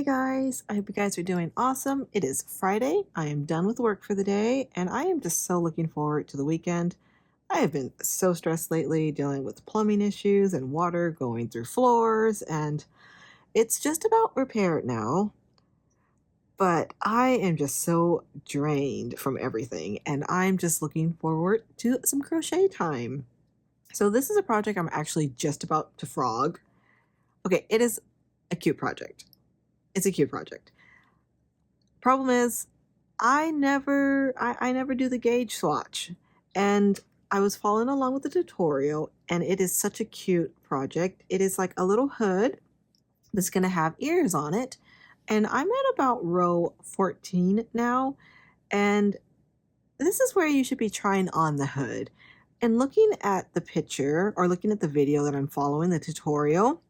Hey guys, I hope you guys are doing awesome. It is Friday. I am done with work for the day and I am just so looking forward to the weekend. I have been so stressed lately dealing with plumbing issues and water going through floors, and it's just about repaired now. But I am just so drained from everything and I'm just looking forward to some crochet time. So, this is a project I'm actually just about to frog. Okay, it is a cute project. It's a cute project. Problem is, I never do the gauge swatch, and I was following along with the tutorial, and it is such a cute project. It is like a little hood that's going to have ears on it, and I'm at about row 14 now, and this is where you should be trying on the hood. And looking at the picture or looking at the video that I'm following, the tutorial,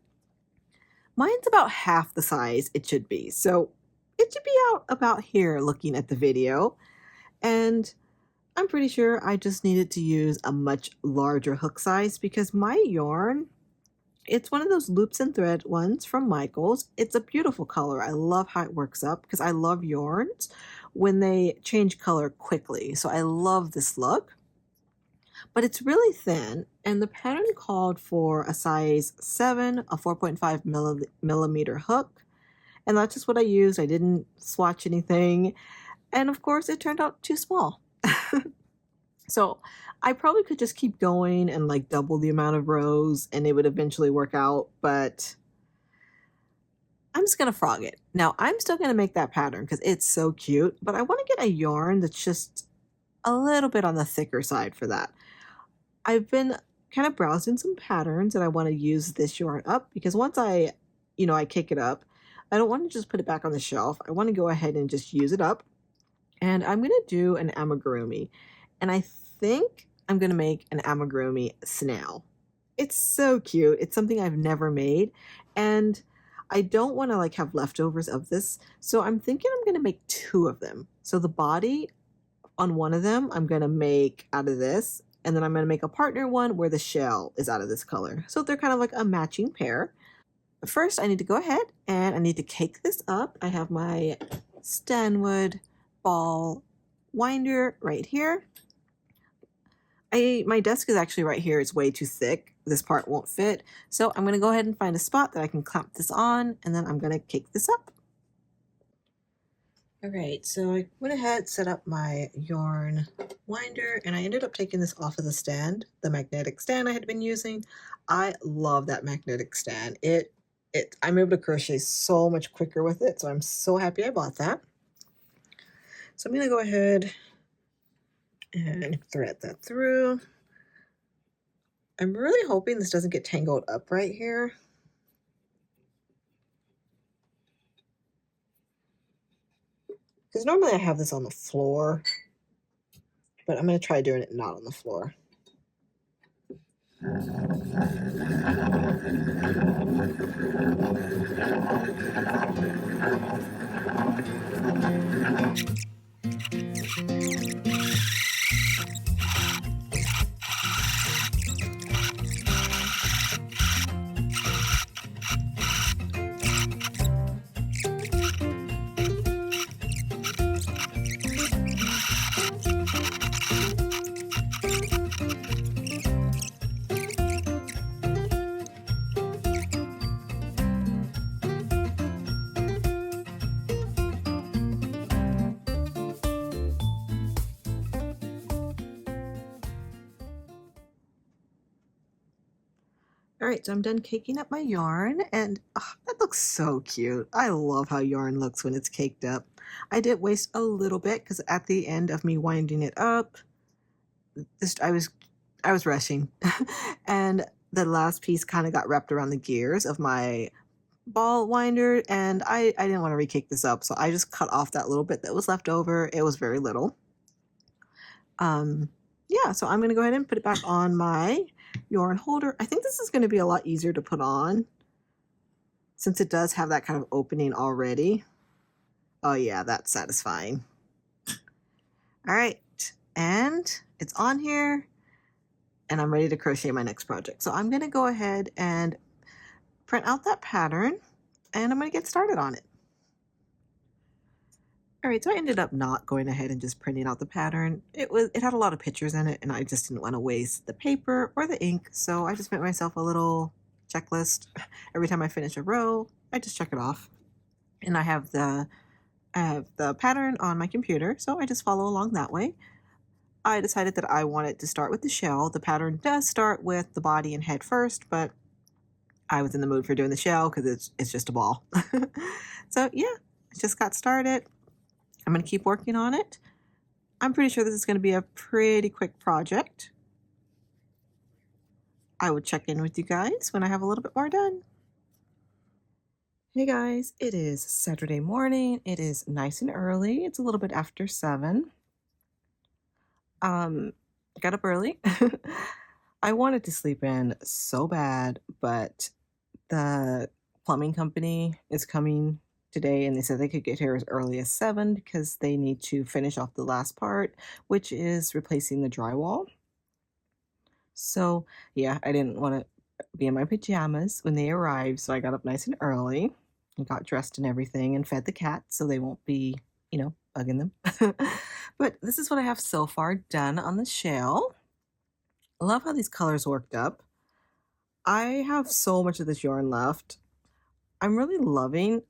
mine's about half the size it should be. So it should be out about here looking at the video. And I'm pretty sure I just needed to use a much larger hook size because my yarn, it's one of those loops and thread ones from Michaels. It's a beautiful color. I love how it works up because I love yarns when they change color quickly. So I love this look, but it's really thin, and the pattern called for a size 7, a 4.5 millimeter hook, and that's just what I used. I didn't swatch anything, and of course it turned out too small. So I probably could just keep going and like double the amount of rows and it would eventually work out, but I'm just gonna frog it. Now I'm still gonna make that pattern because it's so cute, but I want to get a yarn that's just a little bit on the thicker side for that. I've been kind of browsing some patterns and I want to use this yarn up because once I kick it up, I don't want to just put it back on the shelf. I want to go ahead and just use it up. And I'm going to do an amigurumi. And I think I'm going to make an amigurumi snail. It's so cute. It's something I've never made. And I don't want to like have leftovers of this. So I'm thinking I'm going to make 2 of them. So the body on one of them, I'm going to make out of this. And then I'm going to make a partner one where the shell is out of this color. So they're kind of like a matching pair. First, I need to go ahead and I need to cake this up. I have my Stanwood ball winder right here. My desk is actually right here. It's way too thick. This part won't fit. So I'm going to go ahead and find a spot that I can clamp this on, and then I'm going to cake this up. All right, so I went ahead, set up my yarn winder, and I ended up taking this off of the stand, the magnetic stand I had been using. I love that magnetic stand. I'm able to crochet so much quicker with it, so I'm so happy I bought that. So I'm going to go ahead and thread that through. I'm really hoping this doesn't get tangled up right here. Because normally I have this on the floor, but I'm going to try doing it not on the floor. All right, so I'm done caking up my yarn, and that looks so cute. I love how yarn looks when it's caked up. I did waste a little bit because at the end of me winding it up, I was rushing, and the last piece kind of got wrapped around the gears of my ball winder, and I didn't want to re-cake this up, so I just cut off that little bit that was left over. It was very little. Yeah, so I'm going to go ahead and put it back on my yarn holder. I think this is going to be a lot easier to put on since it does have that kind of opening already. Oh yeah, that's satisfying. All right, and it's on here, and I'm ready to crochet my next project. So I'm going to go ahead and print out that pattern, and I'm going to get started on it. All right, so I ended up not going ahead and just printing out the pattern. It had a lot of pictures in it, and I just didn't want to waste the paper or the ink, so I just made myself a little checklist. Every time I finish a row, I just check it off. And I have the pattern on my computer, so I just follow along that way. I decided that I wanted to start with the shell. The pattern does start with the body and head first, but I was in the mood for doing the shell because it's just a ball. So yeah, I just got started. I'm going to keep working on it. I'm pretty sure this is going to be a pretty quick project. I will check in with you guys when I have a little bit more done. Hey guys, it is Saturday morning. It is nice and early. It's a little bit after 7. I got up early. I wanted to sleep in so bad, but the plumbing company is coming today and they said they could get here as early as 7 because they need to finish off the last part, which is replacing the drywall. So yeah, I didn't want to be in my pajamas when they arrived, so I got up nice and early and got dressed and everything and fed the cats so they won't be, bugging them. But this is what I have so far done on the shell. I love how these colors worked up. I have so much of this yarn left. I'm really loving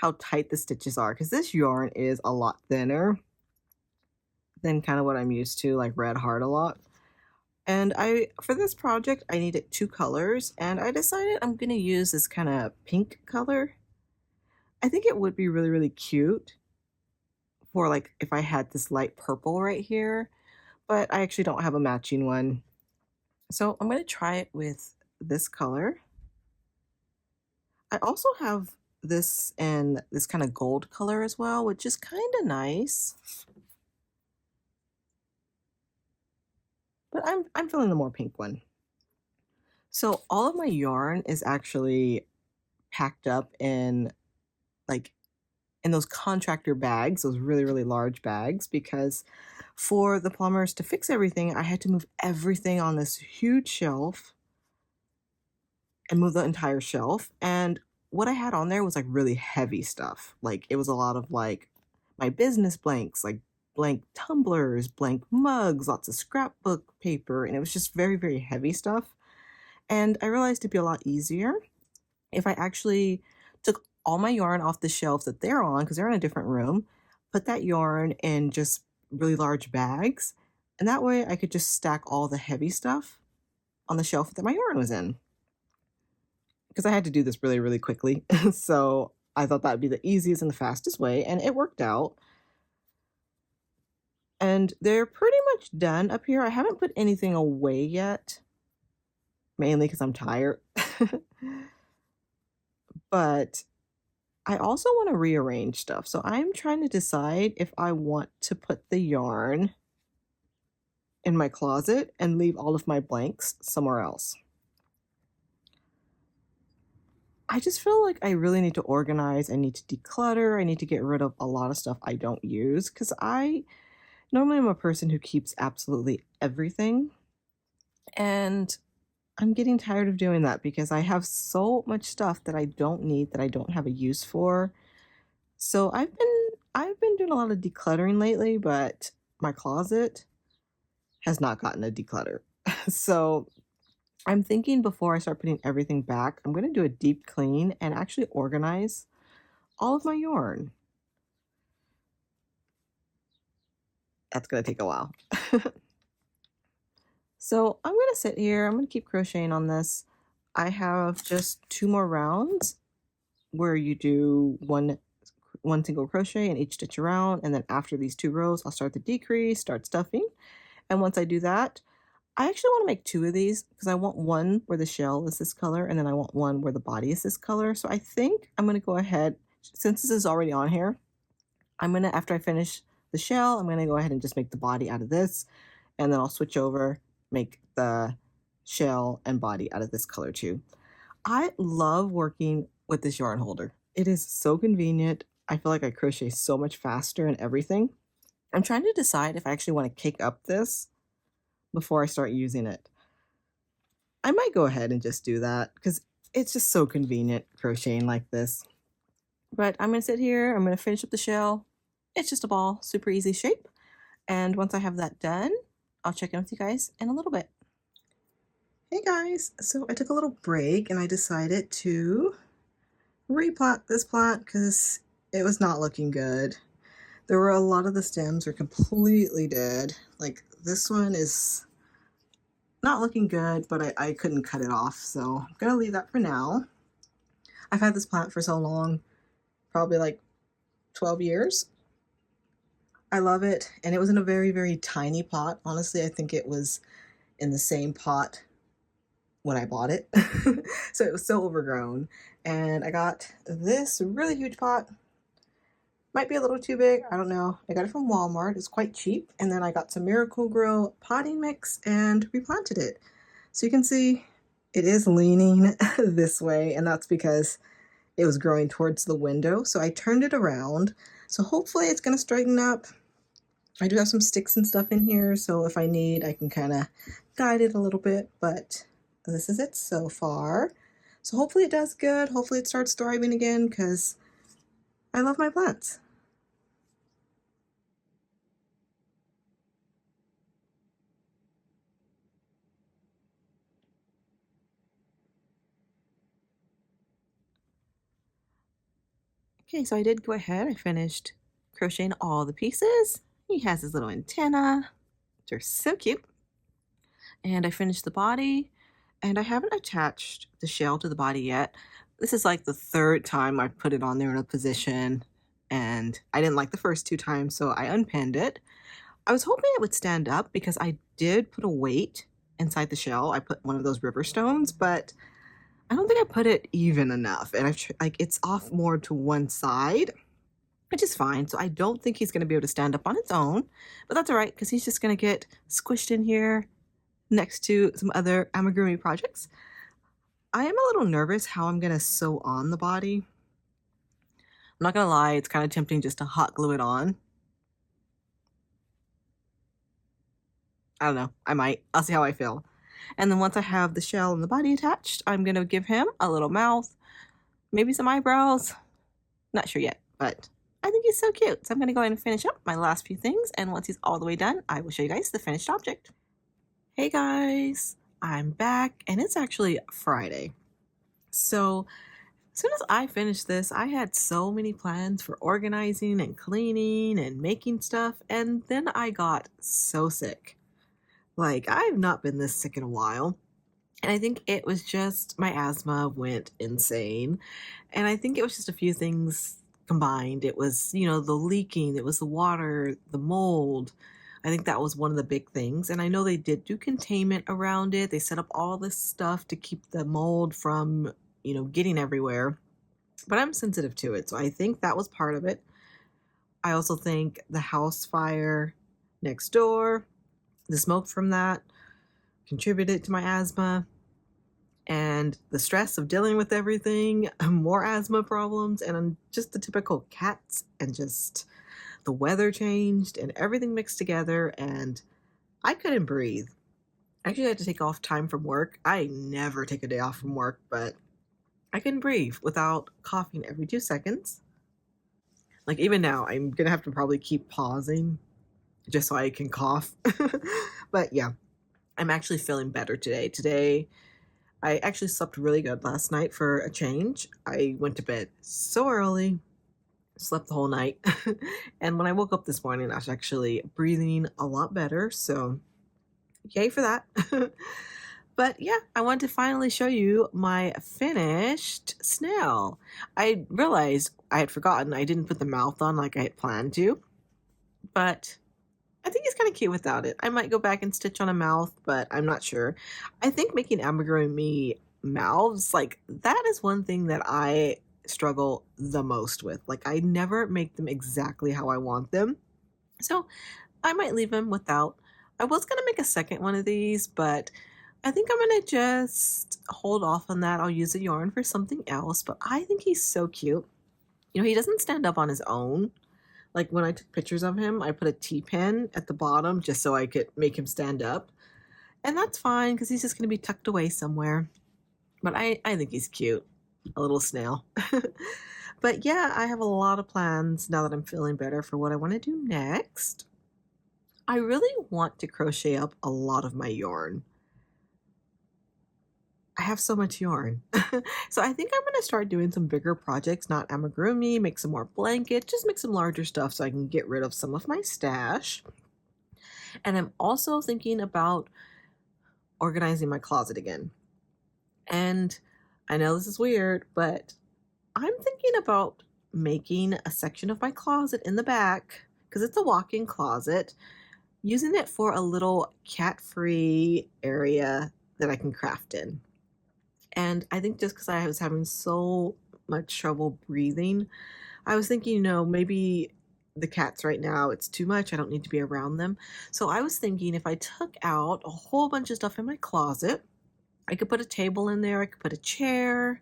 how tight the stitches are because this yarn is a lot thinner than kind of what I'm used to, like Red Heart a lot. And for this project, I needed 2 colors, and I decided I'm going to use this kind of pink color. I think it would be really, really cute for like if I had this light purple right here, but I actually don't have a matching one. So I'm going to try it with this color. I also have this in this kind of gold color as well, which is kind of nice. But I'm feeling the more pink one. So all of my yarn is actually packed up in like in those contractor bags, those really, really large bags, because for the plumbers to fix everything, I had to move everything on this huge shelf and move the entire shelf. And what I had on there was like really heavy stuff. Like it was a lot of like my business blanks, like blank tumblers, blank mugs, lots of scrapbook paper, and it was just very, very heavy stuff. And I realized it'd be a lot easier if I actually took all my yarn off the shelf that they're on, because they're in a different room, put that yarn in just really large bags, and that way I could just stack all the heavy stuff on the shelf that my yarn was in. Because I had to do this really, really quickly. So I thought that would be the easiest and the fastest way, and it worked out. And they're pretty much done up here. I haven't put anything away yet, mainly because I'm tired. But I also want to rearrange stuff. So I'm trying to decide if I want to put the yarn in my closet and leave all of my blanks somewhere else. I just feel like I really need to organize. I need to declutter. I need to get rid of a lot of stuff I don't use because I normally am a person who keeps absolutely everything. And I'm getting tired of doing that because I have so much stuff that I don't need, that I don't have a use for. So I've been doing a lot of decluttering lately, but my closet has not gotten a declutter. So I'm thinking before I start putting everything back, I'm going to do a deep clean and actually organize all of my yarn. That's going to take a while. So I'm going to sit here. I'm going to keep crocheting on this. I have just 2 more rounds where you do one single crochet in each stitch around, and then after these 2 rows I'll start the decrease, start stuffing. And once I do that, I actually want to make 2 of these because I want one where the shell is this color, and then I want one where the body is this color. So I think I'm going to go ahead, since this is already on here, after I finish the shell, I'm going to go ahead and just make the body out of this, and then I'll switch over, make the shell and body out of this color too. I love working with this yarn holder. It is so convenient. I feel like I crochet so much faster and everything. I'm trying to decide if I actually want to cake up this before I start using it. I might go ahead and just do that because it's just so convenient crocheting like this. But I'm going to sit here. I'm going to finish up the shell It's just a ball, super easy shape. And once I have that done, I'll check in with you guys in a little bit. Hey guys, so I took a little break and I decided to replant this plant because it was not looking good. There were a lot of the stems are completely dead. Like this one is not looking good, but I couldn't cut it off, so I'm gonna leave that for now. I've had this plant for so long, probably like 12 years. I love it, and it was in a very, very tiny pot. Honestly, I think it was in the same pot when I bought it. So it was so overgrown. And I got this really huge pot. Might be a little too big, I don't know. I got it from Walmart, it's quite cheap. And then I got some Miracle-Gro potting mix and replanted it. So you can see it is leaning this way, and that's because it was growing towards the window. So I turned it around. So hopefully it's gonna straighten up. I do have some sticks and stuff in here, so if I need, I can kind of guide it a little bit, but this is it so far. So hopefully it does good. Hopefully it starts thriving again because I love my plants. Okay, so I did go ahead. I finished crocheting all the pieces. He has his little antenna. They're so cute. And I finished the body, and I haven't attached the shell to the body yet. This is like the third time I put it on there in a position, and I didn't like the first two times, so I unpinned it. I was hoping it would stand up because I did put a weight inside the shell. I put one of those river stones, but I don't think I put it even enough, and like it's off more to one side, which is fine. So I don't think he's going to be able to stand up on its own, but that's all right because he's just going to get squished in here next to some other amigurumi projects. I am a little nervous how I'm going to sew on the body. I'm not going to lie, it's kind of tempting just to hot glue it on. I don't know, I might. I'll see how I feel. And then once I have the shell and the body attached, I'm going to give him a little mouth, maybe some eyebrows. Not sure yet, but I think he's so cute. So I'm going to go ahead and finish up my last few things, and once he's all the way done, I will show you guys the finished object. Hey guys, I'm back, and it's actually Friday. So as soon as I finished this, I had so many plans for organizing and cleaning and making stuff, and then I got so sick. Like, I've not been this sick in a while. And I think it was just my asthma went insane. And I think it was just a few things combined. It was, you know, the leaking, it was the water, the mold. I think that was one of the big things. And I know they did do containment around it. They set up all this stuff to keep the mold from, you know, getting everywhere. But I'm sensitive to it. So I think that was part of it. I also think the house fire next door, the smoke from that contributed to my asthma, and the stress of dealing with everything, more asthma problems, and just the typical cats, and just the weather changed and everything mixed together, and I couldn't breathe. I actually had to take off time from work. I never take a day off from work, but I couldn't breathe without coughing every 2 seconds. Like even now, I'm gonna have to probably keep pausing just so I can cough. But yeah, I'm actually feeling better today. Today, I actually slept really good last night for a change. I went to bed so early, slept the whole night. And when I woke up this morning, I was actually breathing a lot better. So yay for that. But yeah, I wanted to finally show you my finished snail. I realized I had forgotten I didn't put the mouth on like I had planned to, but I think he's kind of cute without it. I might go back and stitch on a mouth, but I'm not sure. I think making amigurumi mouths, like that is one thing that I struggle the most with. Like I never make them exactly how I want them. So I might leave them without. I was going to make a second one of these, but I think I'm going to just hold off on that. I'll use the yarn for something else, but I think he's so cute. You know, he doesn't stand up on his own. Like when I took pictures of him, I put a T-pin at the bottom just so I could make him stand up. And that's fine because he's just going to be tucked away somewhere. But I think he's cute. A little snail. But yeah, I have a lot of plans now that I'm feeling better for what I want to do next. I really want to crochet up a lot of my yarn. I have so much yarn. So I think I'm going to start doing some bigger projects, not amigurumi, make some more blankets, just make some larger stuff so I can get rid of some of my stash. And I'm also thinking about organizing my closet again. And I know this is weird, but I'm thinking about making a section of my closet in the back because it's a walk-in closet, using it for a little cat-free area that I can craft in. And I think just because I was having so much trouble breathing, I was thinking, maybe the cats right now, it's too much. I don't need to be around them. So I was thinking if I took out a whole bunch of stuff in my closet, I could put a table in there, I could put a chair,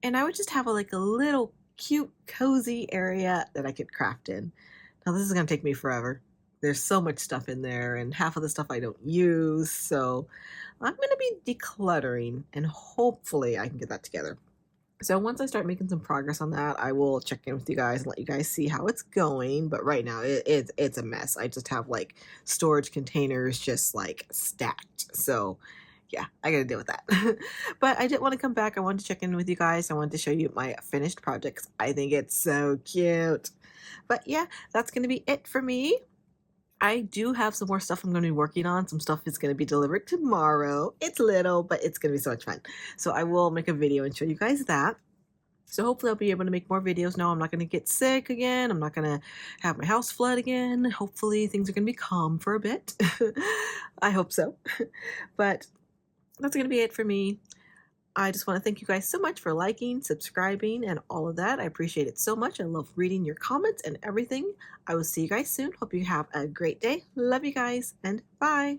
and I would just have like a little cute, cozy area that I could craft in. Now, this is going to take me forever. There's so much stuff in there, and half of the stuff I don't use. So I'm going to be decluttering, and hopefully I can get that together. So once I start making some progress on that, I will check in with you guys and let you guys see how it's going. But right now, it's a mess. I just have like storage containers just like stacked. So yeah, I gotta deal with that. But I did want to come back. I wanted to check in with you guys. I wanted to show you my finished projects. I think it's so cute. But yeah, that's gonna be it for me. I do have some more stuff I'm going to be working on. Some stuff is going to be delivered tomorrow. It's little, but it's going to be so much fun. So I will make a video and show you guys that. So hopefully I'll be able to make more videos now. I'm not going to get sick again. I'm not going to have my house flood again. Hopefully things are going to be calm for a bit. I hope so. But that's going to be it for me. I just want to thank you guys so much for liking, subscribing, and all of that. I appreciate it so much. I love reading your comments and everything. I will see you guys soon. Hope you have a great day. Love you guys, and bye.